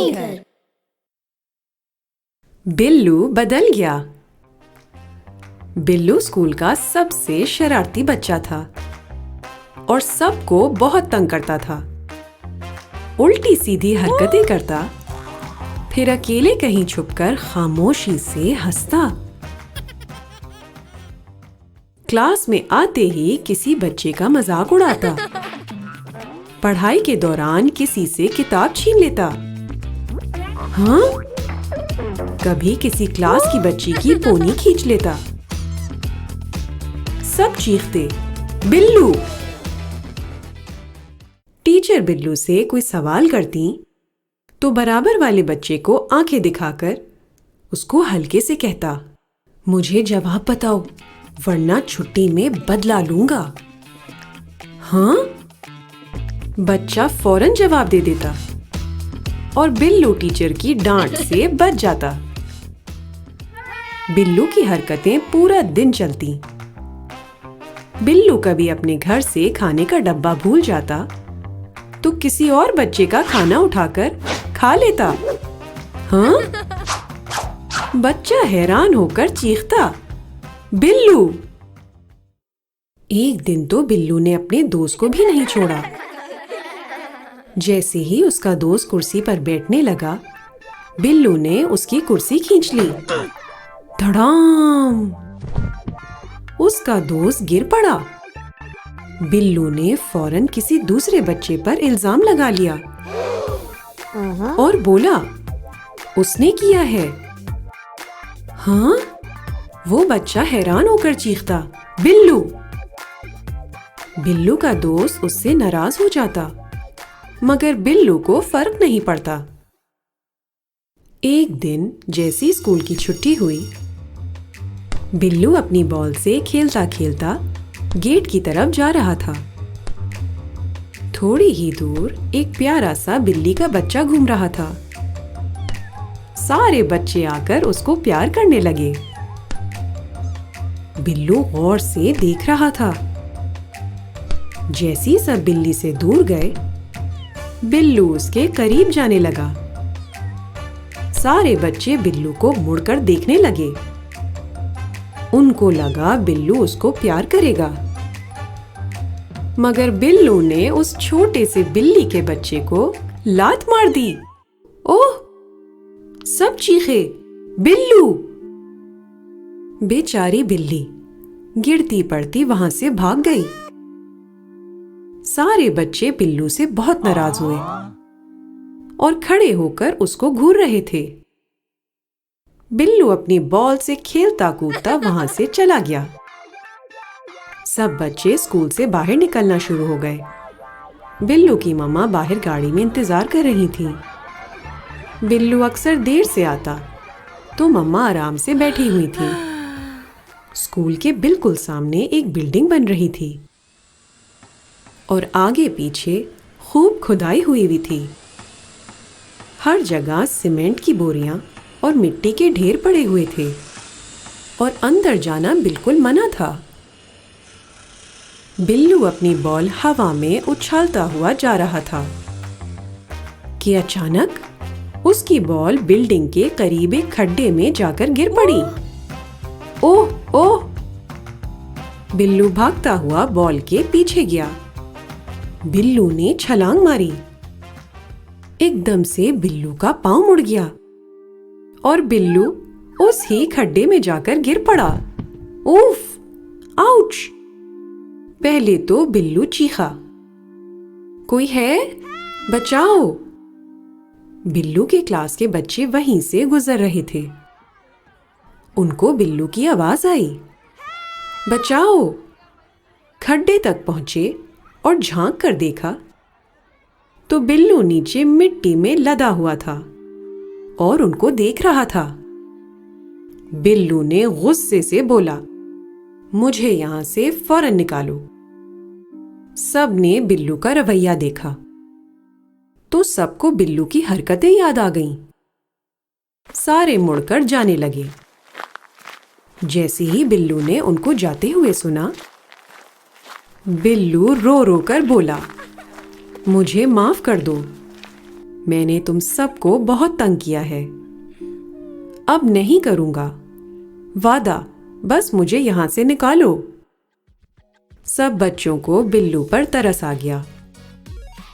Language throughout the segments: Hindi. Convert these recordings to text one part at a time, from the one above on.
नानी घर। बिल्लू बदल गया। बिल्लू स्कूल का सबसे शरारती बच्चा था और सबको बहुत तंग करता था। उल्टी सीधी हरकतें करता, फिर अकेले कहीं छुपकर खामोशी से हंसता। क्लास में आते ही किसी बच्चे का मजाक उड़ाता, पढ़ाई के दौरान किसी से किताब छीन लेता। हाँ, कभी किसी क्लास की बच्ची की पोनी खींच लेता। सब चीखते, बिल्लू। टीचर बिल्लू से कोई सवाल करती तो बराबर वाले बच्चे को आंखें दिखाकर उसको हल्के से कहता, मुझे जवाब बताओ वरना छुट्टी में बदला लूंगा। हाँ, बच्चा फौरन जवाब दे देता और बिल्लू टीचर की डांट से बच जाता। बिल्लू की हरकतें पूरा दिन चलती। बिल्लू कभी अपने घर से खाने का डब्बा भूल जाता तो किसी और बच्चे का खाना उठाकर खा लेता। हाँ, बच्चा हैरान होकर चीखता, बिल्लू। एक दिन तो बिल्लू ने अपने दोस्त को भी नहीं छोड़ा। जैसे ही उसका दोस्त कुर्सी पर बैठने लगा, बिल्लू ने उसकी कुर्सी खींच ली। धड़ाम! उसका दोस्त गिर पड़ा। बिल्लू ने फौरन किसी दूसरे बच्चे पर इल्जाम लगा लिया और बोला, उसने किया है। हाँ, वो बच्चा हैरान होकर चीखता, बिल्लू। बिल्लू का दोस्त उससे नाराज हो जाता, मगर बिल्लू को फर्क नहीं पड़ता। एक दिन जैसी स्कूल की छुट्टी हुई, बिल्लू अपनी बॉल से खेलता खेलता गेट की तरफ जा रहा था। थोड़ी ही दूर एक प्यारा सा बिल्ली का बच्चा घूम रहा था। सारे बच्चे आकर उसको प्यार करने लगे। बिल्लू गौर से देख रहा था। जैसी सब बिल्ली से दूर गए, बिल्लू उसके करीब जाने लगा। सारे बच्चे बिल्लू को मुड़कर देखने लगे। उनको लगा बिल्लू उसको प्यार करेगा, मगर बिल्लू ने उस छोटे से बिल्ली के बच्चे को लात मार दी। ओह! सब चीखे, बिल्लू! बेचारी बिल्ली गिरती पड़ती वहां से भाग गई। सारे बच्चे बिल्लू से बहुत नाराज हुए और खड़े होकर उसको घूर रहे थे। बिल्लू अपनी बॉल से खेलता कूदता वहां से चला गया। सब बच्चे स्कूल से बाहर निकलना शुरू हो गए। बिल्लू की मम्मा बाहर गाड़ी में इंतजार कर रही थी। बिल्लू अक्सर देर से आता तो मम्मा आराम से बैठी हुई थी। स्कूल के बिल्कुल सामने एक बिल्डिंग बन रही थी और आगे पीछे खूब खुदाई हुई थी। हर जगह सीमेंट की बोरियां और मिट्टी के ढेर पड़े हुए थे और अंदर जाना बिल्कुल मना था। बिल्लू अपनी बॉल हवा में उछालता हुआ जा रहा था कि अचानक उसकी बॉल बिल्डिंग के करीब एक खड्डे में जाकर गिर पड़ी। ओह ओह! बिल्लू भागता हुआ बॉल के पीछे गया। बिल्लू ने छलांग मारी। एकदम से बिल्लू का पांव मुड़ गया और बिल्लू उस ही खड्डे में जाकर गिर पड़ा। उफ! आउच! पहले तो बिल्लू चीखा, कोई है? बचाओ! बिल्लू के क्लास के बच्चे वहीं से गुजर रहे थे। उनको बिल्लू की आवाज आई, बचाओ! खड्डे तक पहुंचे और झांक कर देखा तो बिल्लू नीचे मिट्टी में लदा हुआ था और उनको देख रहा था। बिल्लू ने गुस्से से बोला, मुझे यहां से फौरन निकालो। सब ने बिल्लू का रवैया देखा तो सबको बिल्लू की हरकतें याद आ गईं। सारे मुड़कर जाने लगे। जैसे ही बिल्लू ने उनको जाते हुए सुना, बिल्लू रो रो कर बोला, मुझे माफ कर दो, मैंने तुम सबको बहुत तंग किया है। अब नहीं करूंगा, वादा, बस मुझे यहां से निकालो। सब बच्चों को बिल्लू पर तरस आ गया।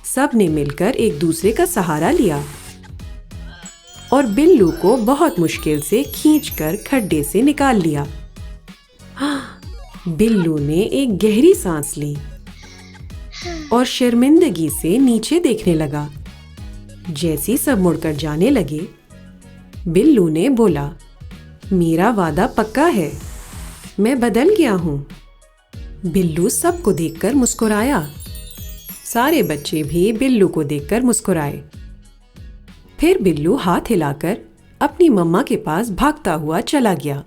सब ने मिलकर एक दूसरे का सहारा लिया और बिल्लू को बहुत मुश्किल से खींचकर खड्डे से निकाल लिया। बिल्लू ने एक गहरी सांस ली और शर्मिंदगी से नीचे देखने लगा। जैसी सब मुड़कर जाने लगे, बिल्लू ने बोला, मेरा वादा पक्का है, मैं बदल गया हूं। बिल्लू सबको देखकर मुस्कुराया। सारे बच्चे भी बिल्लू को देखकर मुस्कुराए। फिर बिल्लू हाथ हिलाकर अपनी मम्मा के पास भागता हुआ चला गया।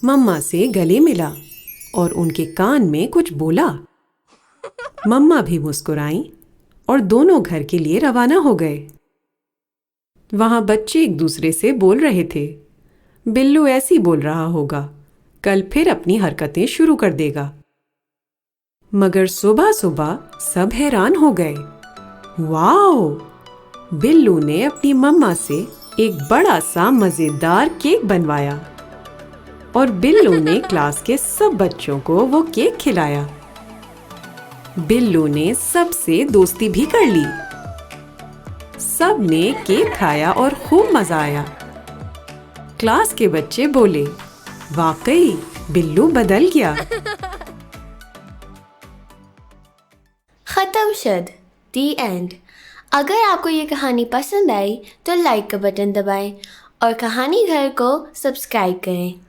मम्मा से गले मिला और उनके कान में कुछ बोला। मम्मा भी मुस्कुराईं और दोनों घर के लिए रवाना हो गए। वहां बच्चे एक दूसरे से बोल रहे थे, बिल्लू ऐसी बोल रहा होगा, कल फिर अपनी हरकतें शुरू कर देगा। मगर सुबह सुबह सब हैरान हो गए। वाओ! बिल्लू ने अपनी मम्मा से एक बड़ा सा मजेदार केक बनवाया और बिल्लू ने क्लास के सब बच्चों को वो केक खिलाया। बिल्लू ने सबसे दोस्ती भी कर ली। सब ने केक खाया और खूब मजा आया। क्लास के बच्चे बोले, वाकई बिल्लू बदल गया। खत्म शद, दी एंड। अगर आपको ये कहानी पसंद आई तो लाइक का बटन दबाएं और कहानी घर को सब्सक्राइब करें।